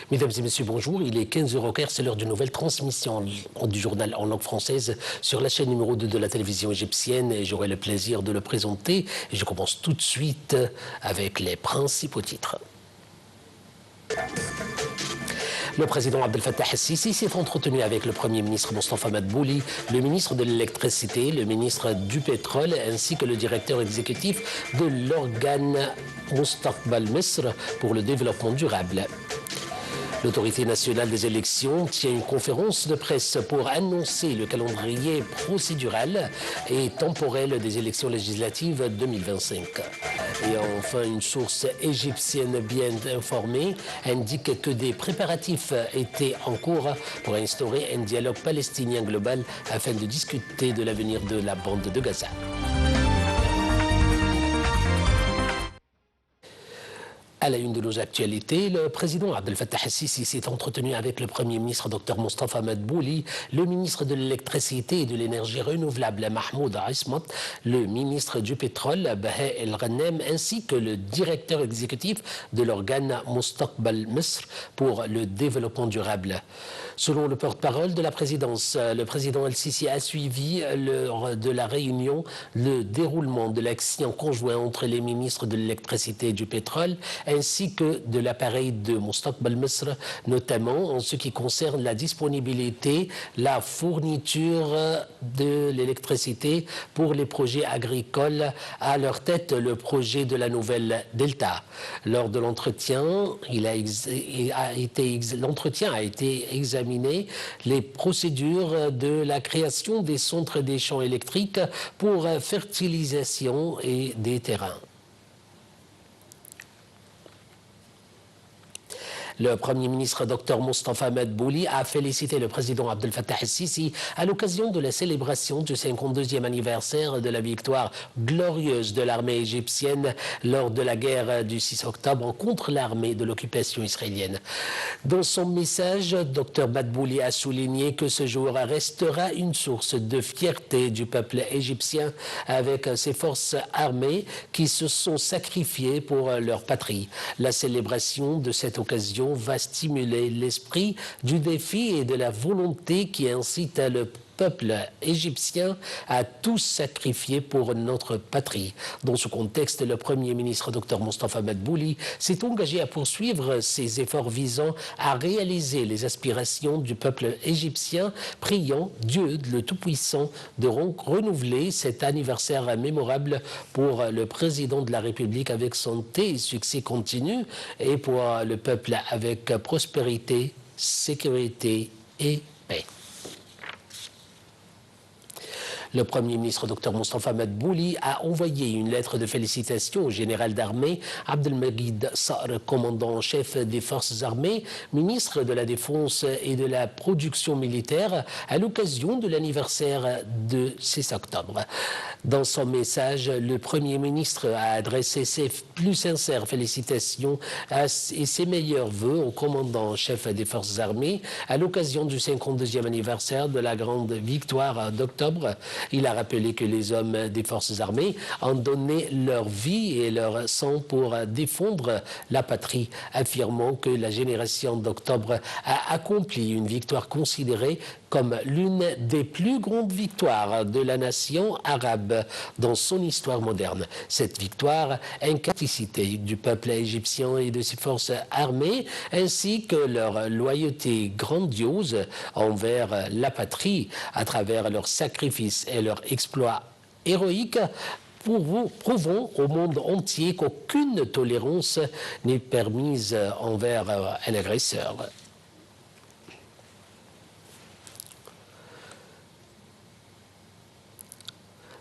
Mesdames et messieurs, bonjour. Il est 15h au Caire, c'est l'heure d'une nouvelle transmission du journal en langue française sur la chaîne numéro 2 de la télévision égyptienne et j'aurai le plaisir de le présenter. Et je commence tout de suite avec les principaux titres. Le président Abdel Fattah el-Sisi s'est entretenu avec le Premier ministre Mostafa Madbouli, le ministre de l'Électricité, le ministre du Pétrole, ainsi que le directeur exécutif de l'organe Mustaqbal Misr pour le développement durable. L'autorité nationale des élections tient une conférence de presse pour annoncer le calendrier procédural et temporel des élections législatives 2025. Et enfin, une source égyptienne bien informée indique que des préparatifs étaient en cours pour instaurer un dialogue palestinien global afin de discuter de l'avenir de la bande de Gaza. À la une de nos actualités, le président Abdel Fattah el-Sisi s'est entretenu avec le Premier ministre Dr Mostafa Madbouli, le ministre de l'Électricité et de l'Énergie renouvelable Mahmoud Ismat, le ministre du Pétrole Baha El-Ghanem, ainsi que le directeur exécutif de l'organe Mustaqbal Misr pour le développement durable. Selon le porte-parole de la présidence, le président el-Sisi a suivi lors de la réunion le déroulement de l'action conjointe entre les ministres de l'Électricité et du Pétrole ainsi que de l'appareil de Mustaqbal Misr, notamment en ce qui concerne la disponibilité, la fourniture de l'électricité pour les projets agricoles, à leur tête le projet de la nouvelle Delta. Lors de l'entretien, l'entretien a été examiné les procédures de la création des centres des champs électriques pour fertilisation et des terrains. Le Premier ministre Dr Mostafa Madbouli a félicité le président Abdel Fattah el-Sisi à l'occasion de la célébration du 52e anniversaire de la victoire glorieuse de l'armée égyptienne lors de la guerre du 6 octobre contre l'armée de l'occupation israélienne. Dans son message, Dr Madbouli a souligné que ce jour restera une source de fierté du peuple égyptien avec ses forces armées qui se sont sacrifiées pour leur patrie. La célébration de cette occasion va stimuler l'esprit du défi et de la volonté qui incite le peuple égyptien à tout sacrifier pour notre patrie. Dans ce contexte, le Premier ministre Dr Mostafa Madbouli s'est engagé à poursuivre ses efforts visant à réaliser les aspirations du peuple égyptien, priant Dieu le Tout-Puissant de renouveler cet anniversaire mémorable pour le président de la République avec santé et succès continu et pour le peuple avec prospérité, sécurité et paix. Le Premier ministre Dr Mostafa Madbouli a envoyé une lettre de félicitations au général d'armée Abdelmajid Saqr, commandant en chef des forces armées, ministre de la Défense et de la production militaire, à l'occasion de l'anniversaire de 6 octobre. Dans son message, le Premier ministre a adressé ses plus sincères félicitations et ses meilleurs vœux au commandant en chef des forces armées à l'occasion du 52e anniversaire de la grande victoire d'octobre. Il a rappelé que les hommes des forces armées ont donné leur vie et leur sang pour défendre la patrie, affirmant que la génération d'octobre a accompli une victoire considérée comme l'une des plus grandes victoires de la nation arabe dans son histoire moderne. Cette victoire incarne la capacité du peuple égyptien et de ses forces armées, ainsi que leur loyauté grandiose envers la patrie à travers leurs sacrifices et leurs exploits héroïques. Prouvons au monde entier qu'aucune tolérance n'est permise envers un agresseur.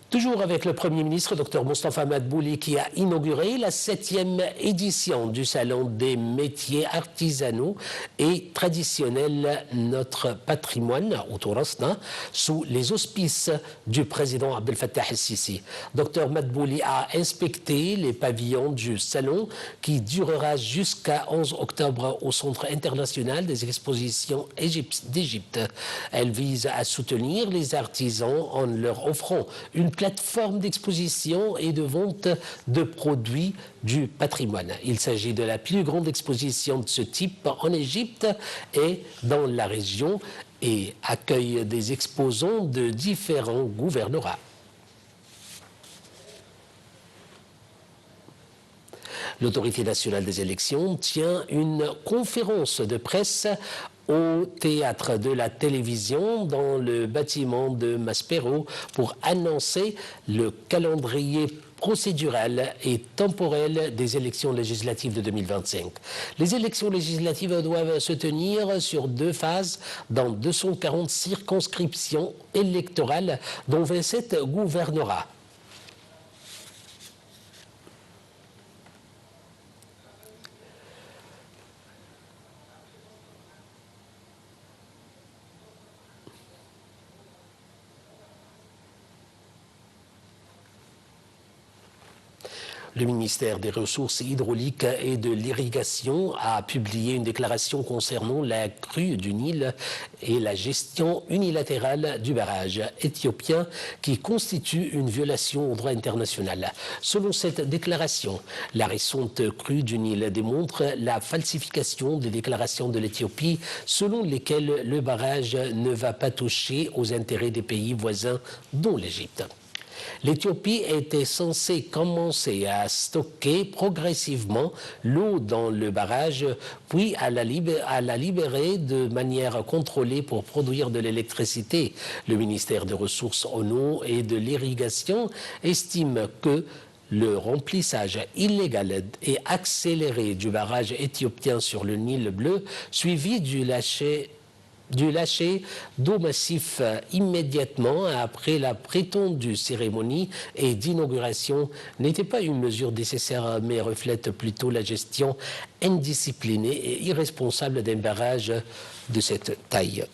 Toujours avec le Premier ministre Dr Mostafa Madbouli qui a inauguré la 7e édition du Salon des métiers artisanaux et traditionnels Notre patrimoine, Outourasna, sous les auspices du président Abdel Fattah el-Sisi. Dr Madbouli a inspecté les pavillons du salon qui durera jusqu'à 11 octobre au Centre international des expositions d'Égypte. Elle vise à soutenir les artisans en leur offrant une plateforme d'exposition et de vente de produits du patrimoine. Il s'agit de la plus grande exposition de ce type en Égypte et dans la région et accueille des exposants de différents gouvernorats. L'Autorité nationale des élections tient une conférence de presse au théâtre de la télévision dans le bâtiment de Maspero pour annoncer le calendrier procédural et temporel des élections législatives de 2025. Les élections législatives doivent se tenir sur 2 phases dans 240 circonscriptions électorales, dont 27 gouvernorats. Le ministère des Ressources hydrauliques et de l'Irrigation a publié une déclaration concernant la crue du Nil et la gestion unilatérale du barrage éthiopien qui constitue une violation au droit international. Selon cette déclaration, la récente crue du Nil démontre la falsification des déclarations de l'Éthiopie selon lesquelles le barrage ne va pas toucher aux intérêts des pays voisins, dont l'Égypte. L'Éthiopie était censée commencer à stocker progressivement l'eau dans le barrage, puis à la libérer de manière contrôlée pour produire de l'électricité. Le ministère des Ressources en eau et de l'Irrigation estime que le remplissage illégal et accéléré du barrage éthiopien sur le Nil bleu, suivi du lâcher d'eau massif immédiatement après la prétendue cérémonie et d'inauguration n'était pas une mesure nécessaire, mais reflète plutôt la gestion indisciplinée et irresponsable d'un barrage de cette taille.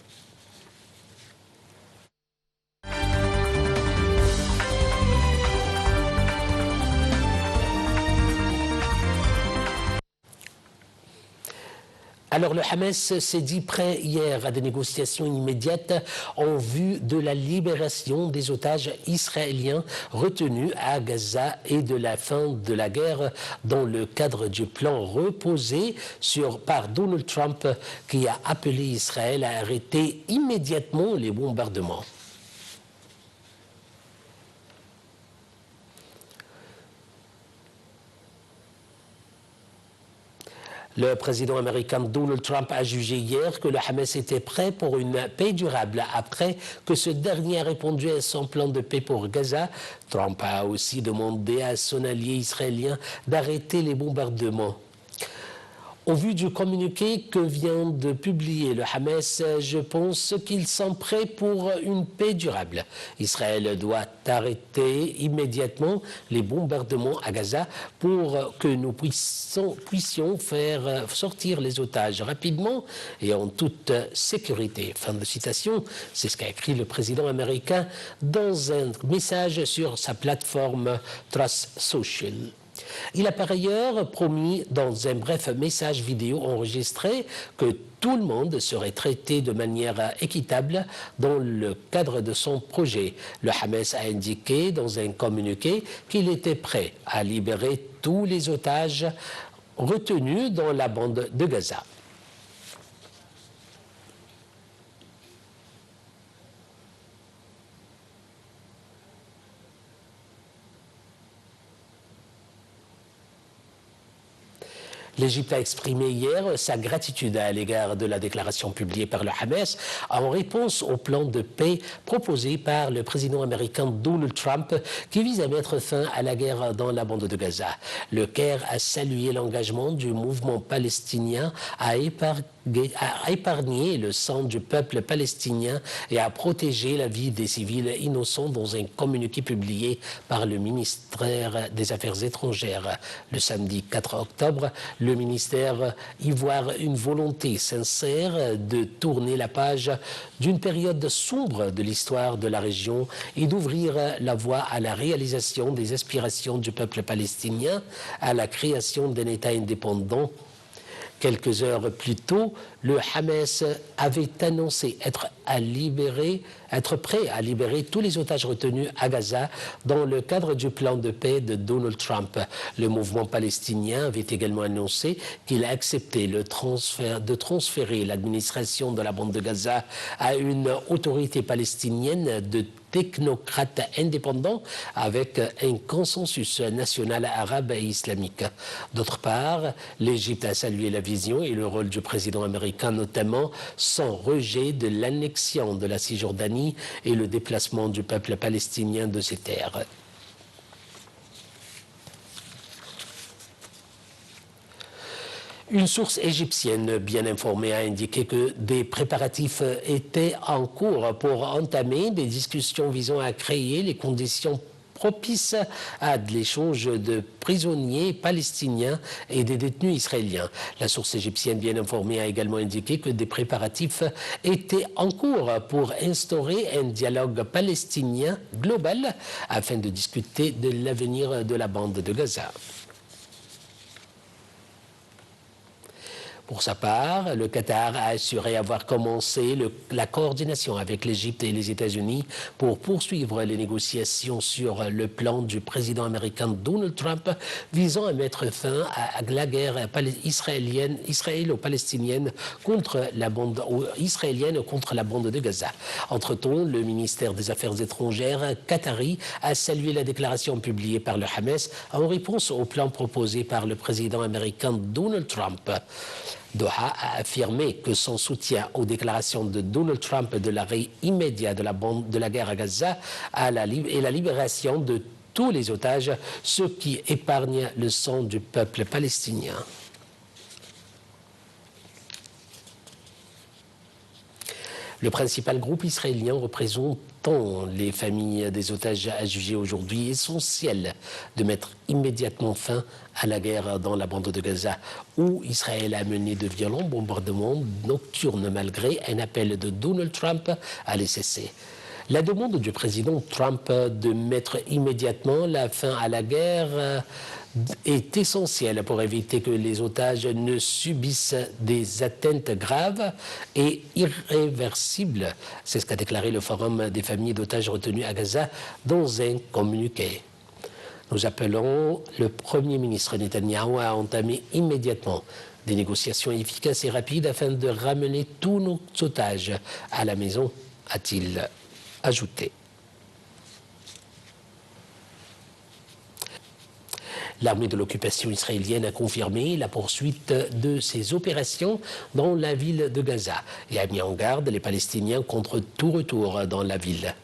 Alors le Hamas s'est dit prêt hier à des négociations immédiates en vue de la libération des otages israéliens retenus à Gaza et de la fin de la guerre dans le cadre du plan reposé par Donald Trump qui a appelé Israël à arrêter immédiatement les bombardements. Le président américain Donald Trump a jugé hier que le Hamas était prêt pour une paix durable après que ce dernier a répondu à son plan de paix pour Gaza. Trump a aussi demandé à son allié israélien d'arrêter les bombardements. Au vu du communiqué que vient de publier le Hamas, je pense qu'ils sont prêts pour une paix durable. Israël doit arrêter immédiatement les bombardements à Gaza pour que nous puissions faire sortir les otages rapidement et en toute sécurité. Fin de citation, c'est ce qu'a écrit le président américain dans un message sur sa plateforme Truth Social. Il a par ailleurs promis dans un bref message vidéo enregistré que tout le monde serait traité de manière équitable dans le cadre de son projet. Le Hamas a indiqué dans un communiqué qu'il était prêt à libérer tous les otages retenus dans la bande de Gaza. L'Égypte a exprimé hier sa gratitude à l'égard de la déclaration publiée par le Hamas en réponse au plan de paix proposé par le président américain Donald Trump qui vise à mettre fin à la guerre dans la bande de Gaza. Le Caire a salué l'engagement du mouvement palestinien à épargner le sang du peuple palestinien et à protéger la vie des civils innocents dans un communiqué publié par le ministère des Affaires étrangères. Le samedi 4 octobre, le ministère y voit une volonté sincère de tourner la page d'une période sombre de l'histoire de la région et d'ouvrir la voie à la réalisation des aspirations du peuple palestinien, à la création d'un État indépendant Quelques heures plus tôt, le Hamas avait annoncé être prêt à libérer tous les otages retenus à Gaza dans le cadre du plan de paix de Donald Trump. Le mouvement palestinien avait également annoncé qu'il a accepté de transférer l'administration de la bande de Gaza à une autorité palestinienne de technocrates indépendants avec un consensus national arabe et islamique. D'autre part, l'Égypte a salué la vision et le rôle du président américain, notamment son rejet de l'annexion de la Cisjordanie et le déplacement du peuple palestinien de ses terres. Une source égyptienne bien informée a indiqué que des préparatifs étaient en cours pour entamer des discussions visant à créer les conditions propices à de l'échange de prisonniers palestiniens et des détenus israéliens. La source égyptienne bien informée a également indiqué que des préparatifs étaient en cours pour instaurer un dialogue palestinien global afin de discuter de l'avenir de la bande de Gaza. Pour sa part, le Qatar a assuré avoir commencé la coordination avec l'Égypte et les États-Unis pour poursuivre les négociations sur le plan du président américain Donald Trump visant à mettre fin à la guerre israélo-palestinienne contre la bande de Gaza. Entre-temps, le ministère des Affaires étrangères qatari a salué la déclaration publiée par le Hamas en réponse au plan proposé par le président américain Donald Trump. Doha a affirmé que son soutien aux déclarations de Donald Trump de l'arrêt immédiat de la guerre à Gaza et la libération de tous les otages, ce qui épargne le sang du peuple palestinien. Le principal groupe israélien représentant les familles des otages a jugé aujourd'hui essentiel de mettre immédiatement fin à la guerre dans la bande de Gaza, où Israël a mené de violents bombardements nocturnes malgré un appel de Donald Trump à les cesser. La demande du président Trump de mettre immédiatement la fin à la guerre est essentielle pour éviter que les otages ne subissent des atteintes graves et irréversibles. C'est ce qu'a déclaré le Forum des familles d'otages retenus à Gaza dans un communiqué. Nous appelons le Premier ministre Netanyahou à entamer immédiatement des négociations efficaces et rapides afin de ramener tous nos otages à la maison, a-t-il ajouté. L'armée de l'occupation israélienne a confirmé la poursuite de ses opérations dans la ville de Gaza et a mis en garde les Palestiniens contre tout retour dans la ville.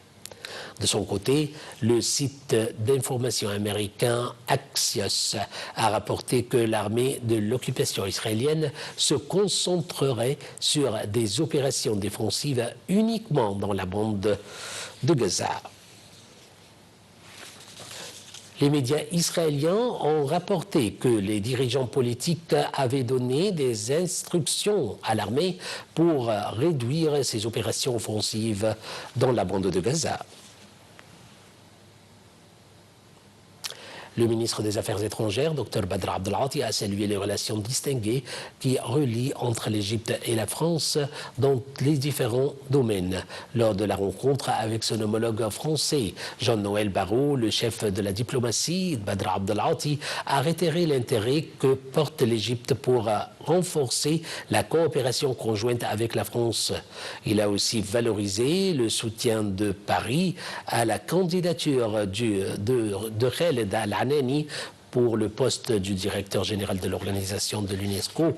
De son côté, le site d'information américain Axios a rapporté que l'armée de l'occupation israélienne se concentrerait sur des opérations défensives uniquement dans la bande de Gaza. Les médias israéliens ont rapporté que les dirigeants politiques avaient donné des instructions à l'armée pour réduire ses opérations offensives dans la bande de Gaza. Le ministre des Affaires étrangères, Dr Badr Abdelghati, a salué les relations distinguées qui relient entre l'Égypte et la France dans les différents domaines. Lors de la rencontre avec son homologue français, Jean-Noël Barrot, le chef de la diplomatie, Badr Abdelghati, a réitéré l'intérêt que porte l'Égypte pour renforcer la coopération conjointe avec la France. Il a aussi valorisé le soutien de Paris à la candidature de Khaled Al-Anani pour le poste du directeur général de l'organisation de l'UNESCO.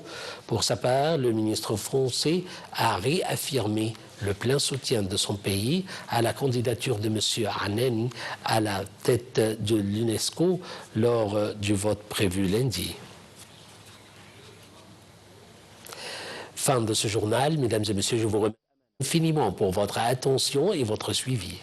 Pour sa part, le ministre français a réaffirmé le plein soutien de son pays à la candidature de M. Anani à la tête de l'UNESCO lors du vote prévu lundi. Fin de ce journal. Mesdames et messieurs, je vous remercie infiniment pour votre attention et votre suivi.